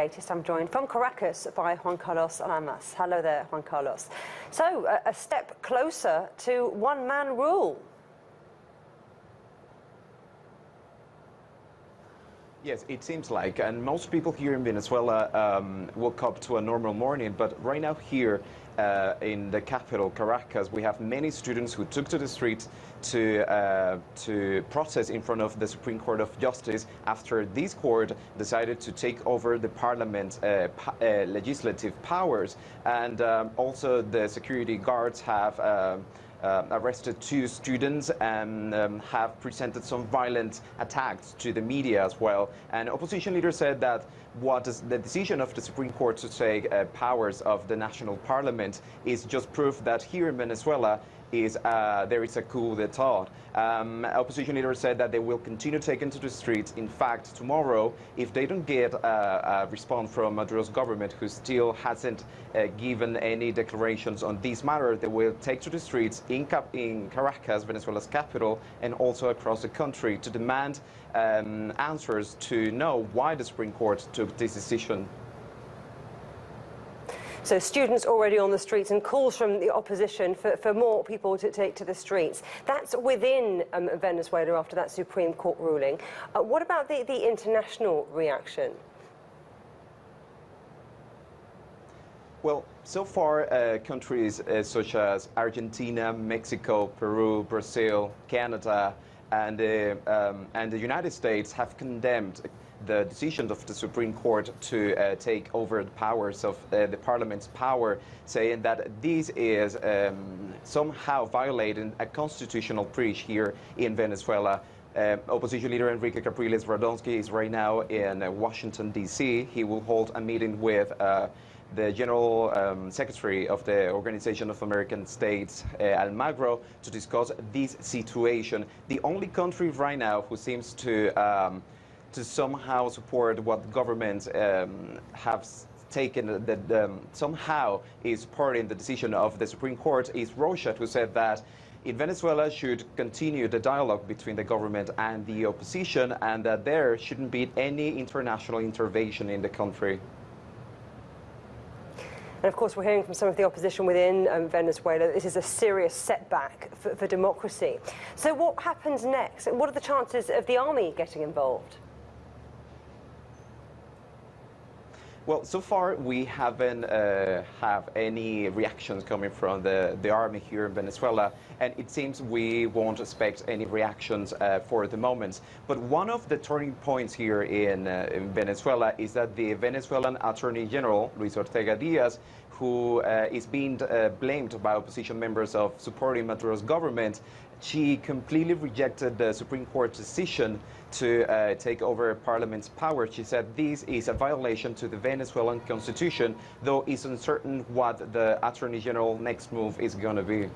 Latest, I'm joined from Caracas by Juan Carlos Lamas. Hello there, Juan Carlos. So, a step closer to one-man rule. Yes, it seems like, and most people here in Venezuela woke up to a normal morning, but right now here in the capital, Caracas, we have many students who took to the streets to protest in front of the Supreme Court of Justice after this court decided to take over the parliament's legislative powers, and also the security guards have arrested 2 students and have presented some violent attacks to the media as well. And opposition leaders said that the decision of the Supreme Court to take powers of the national parliament is just proof that here in Venezuela there is a coup d'etat. Opposition leaders said that they will continue taking to the streets. In fact, tomorrow, if they don't get a response from Maduro's government, who still hasn't given any declarations on this matter, they will take to the streets in Caracas, Venezuela's capital, and also across the country to demand answers to know why the Supreme Court took this decision. So students already on the streets and calls from the opposition for more people to take to the streets. That's within Venezuela after that Supreme Court ruling. What about the international reaction? Well, so far, countries such as Argentina, Mexico, Peru, Brazil, Canada, and the United States have condemned the decision of the Supreme Court to take over the powers of the parliament's power, saying that this is somehow violating a constitutional breach here in Venezuela. Opposition leader Enrique Capriles Radonsky is right now in Washington, D.C. He will hold a meeting with the General Secretary of the Organization of American States, Almagro, to discuss this situation. The only country right now who seems to somehow support what governments have taken, that somehow is supporting the decision of the Supreme Court, is Russia, who said that in Venezuela should continue the dialogue between the government and the opposition, and that there shouldn't be any international intervention in the country. And of course, we're hearing from some of the opposition within Venezuela that this is a serious setback for democracy. So what happens next? And what are the chances of the army getting involved? Well, so far we haven't have any reactions coming from the army here in Venezuela, and it seems we won't expect any reactions for the moment. But one of the turning points here in Venezuela is that the Venezuelan Attorney General, Luis Ortega Diaz, who is being blamed by opposition members of supporting Maduro's government, she completely rejected the Supreme Court decision to take over Parliament's power. She said this is a violation to the Venezuelan Constitution, though it's uncertain what the Attorney General's next move is going to be.